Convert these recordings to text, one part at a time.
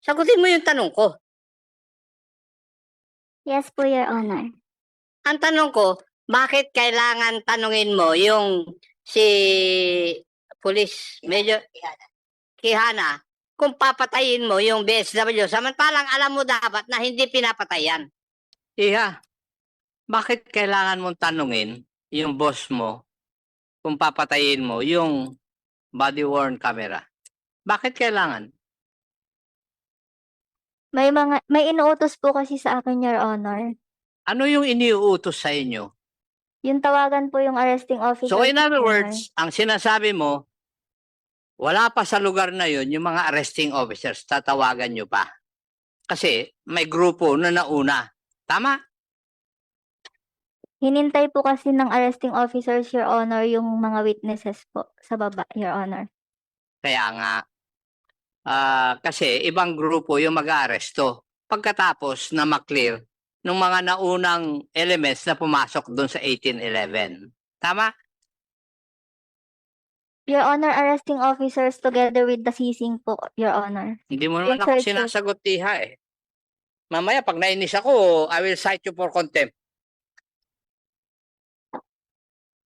Sagutin mo yung tanong ko. Yes po, Your Honor. Ang tanong ko, bakit kailangan tanungin mo yung si Police Major Quijana kung papatayin mo yung BSW samantalang alam mo dapat na hindi pinapatayan? Iha, bakit kailangan mong tanungin yung boss mo kung papatayin mo yung body-worn camera? Bakit kailangan? May inuutos po kasi sa akin, Your Honor. Ano yung iniuutos sa inyo? Yung tawagan po yung arresting officer. So in other Your words, ang sinasabi mo, wala pa sa lugar na yun yung mga arresting officers, tatawagan nyo pa. Kasi may grupo na nauna. Tama? Hinintay po kasi ng arresting officers, Your Honor, yung mga witnesses po sa baba, Your Honor. Kaya nga, kasi ibang grupo yung mag-aaresto pagkatapos na maklear ng mga naunang elements na pumasok doon sa 1811. Tama? Your Honor, arresting officers together with the seizing po, Your Honor. Hindi mo naman Yes, ako sir, sir. sinasagot, Tiha eh. Mamaya pag nainis ako, I will cite you for contempt.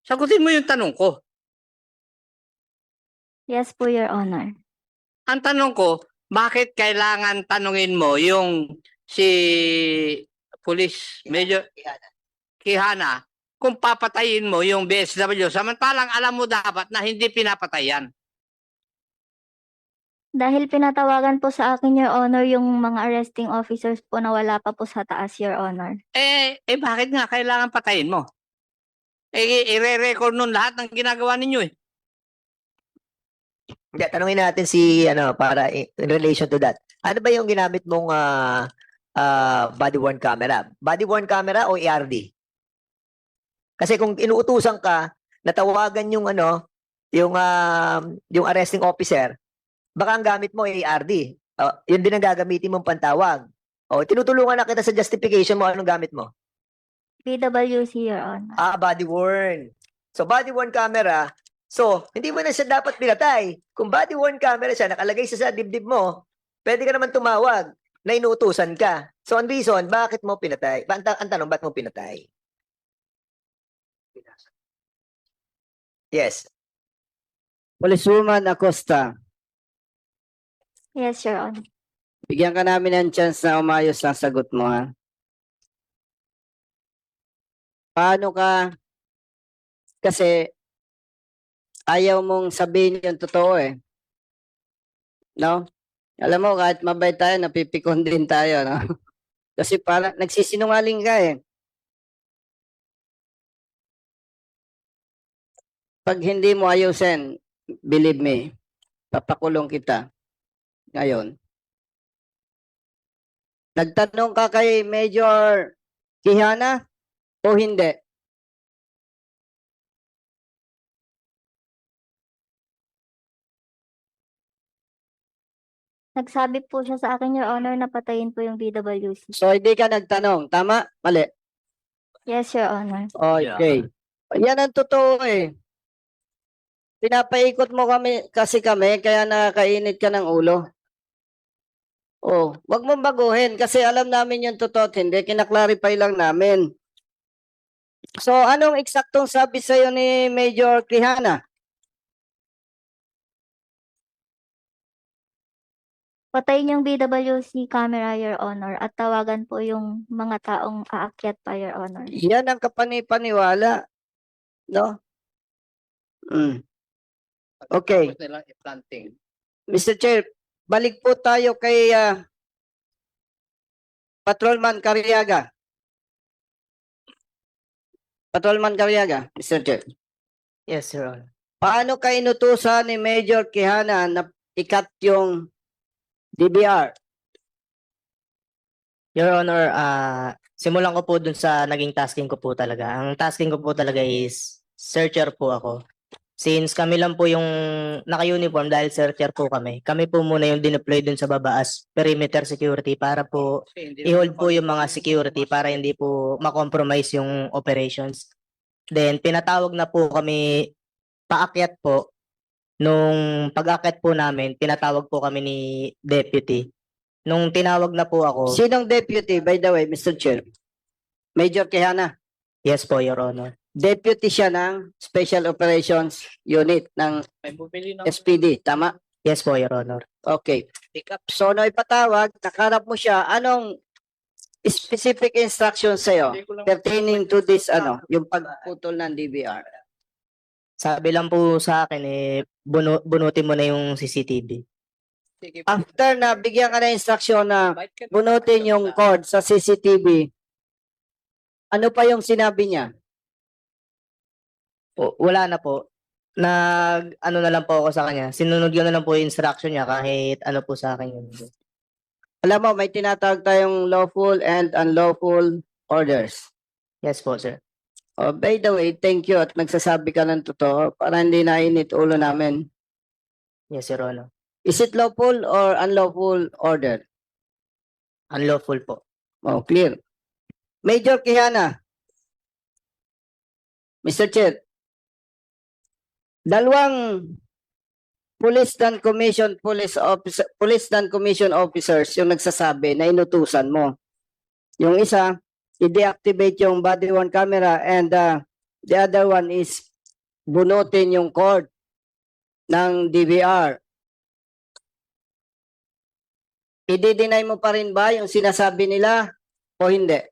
Sagutin mo yung tanong ko. Yes po, Your Honor. Ang tanong ko, bakit kailangan tanungin mo yung si Police Major Quijana kung papatayin mo yung BSW samantalang alam mo dapat na hindi pinapatayan? Dahil pinatawagan po sa akin, Your Honor, yung mga arresting officers po na wala pa po sa taas, Your Honor. Bakit nga kailangan patayin mo? I-re-record nun lahat ng ginagawa ninyo eh. Hindi, tanungin natin si para in relation to that. Ano ba yung ginamit mong body worn camera? Body worn camera o ARD? Kasi kung inuutusan ka natawagan yung yung arresting officer, baka ang gamit mo ay ARD. Yun din ang gagamitin mong pantawag. Tinutulungan na kita sa justification mo, anong gamit mo? PWC, Your Honor. Body worn. So body worn camera, so hindi mo na siya dapat pinatay. Kung body worn camera siya, nakalagay siya sa dibdib mo, pwede ka naman tumawag na inuutusan ka. So ang reason, bakit mo pinatay? Ang tanong, ba't mo pinatay? Yes. Policewoman Acosta, Yes, Your Honor. bigyan ka namin ng chance na umayos ang sagot mo, ha? Paano ka, kasi ayaw mong sabihin yung totoo eh. No? Alam mo, kahit mabait tayo, napipikon din tayo, no? Kasi parang nagsisinungaling ka eh. Pag hindi mo ayusin, believe me, papakulong kita. Ngayon. Nagtanong ka kay Major Quijana o hindi? Nagsabi po siya sa akin, Your Honor, na patayin po yung BWC. So hindi ka nagtanong, tama? Mali. Yes, Your Honor. Okay. Yan ang totoo eh. Pinapaikot mo kami kaya nakakainit ka ng ulo. Wag mong baguhin kasi alam namin yung totoo at hindi, kinaklarify lang namin. So anong eksaktong sabi sa'yo ni Major Quijana? Patayin yung BWC camera, Your Honor, at tawagan po yung mga taong aakyat pa, Your Honor. Yan ang kapanipaniwala. No? Okay. Tapos nilang i-planting. Mr. Chair, balik po tayo kay Patrolman Cariaga. Patrolman Cariaga, Mr. Chair. Yes, Your Honor. Paano ka inutusan ni Major Quijana na ikat yung DBR? Your Honor, simulan ko po dun sa naging tasking ko po talaga. Ang tasking ko po talaga is searcher po ako. Since kami lang po yung naka-uniform dahil searcher po kami. Kami po muna yung dineploy dun sa baba as perimeter security para po i-hold po yung mga security para hindi po makompromise yung operations. Then pinatawag na po kami paakyat po. Nung pag-akyat po namin, pinatawag po kami ni Deputy Nung tinawag na po ako, Sinong deputy, by the way, Mr. Chair? Major Quijana. yes po, Your Honor. Deputy siya ng Special Operations Unit ng SPD, tama? Yes po, Your Honor. Okay. So, no ipatawag, nakarap mo siya, anong specific instructions sa'yo pertaining to this, yung pagputol ng DVR? Sabi lang po sa akin, bunutin mo na yung CCTV. After na bigyan ka na instruction na bunutin yung cord sa CCTV, ano pa yung sinabi niya? Wala na po. Ano na lang po ako sa kanya. Sinunod ko na lang po yung instruction niya kahit ano po sa akin yun. Alam mo, may tinatawag tayong lawful and unlawful orders. Yes po, sir. Oh, by the way, thank you at nagsasabi ka ng totoo para hindi na init ulo namin. Yes, Your Honor. Is it lawful or unlawful order? Unlawful po. Oh, clear. Major Quijana. Mr. Chair. Dalawang police non-commissioned officers yung nagsasabi na inutusan mo. Yung isa, i-deactivate yung body worn camera and the other one is bunutin yung cord ng DVR. I-deny mo pa rin ba yung sinasabi nila o hindi?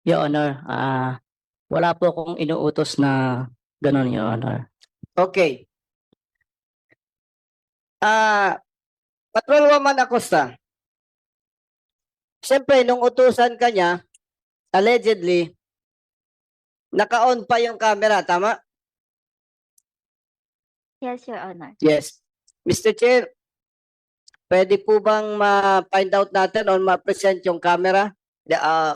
Your Honor, wala po akong inuutos na ganun, Your Honor. Okay. Patrolwoman Acosta. Siyempre, nung utusan ka niya, allegedly, naka-on pa yung camera, tama? Yes, Your Honor. Yes. Mr. Chair, pwede po bang ma-find out natin or ma-present yung camera?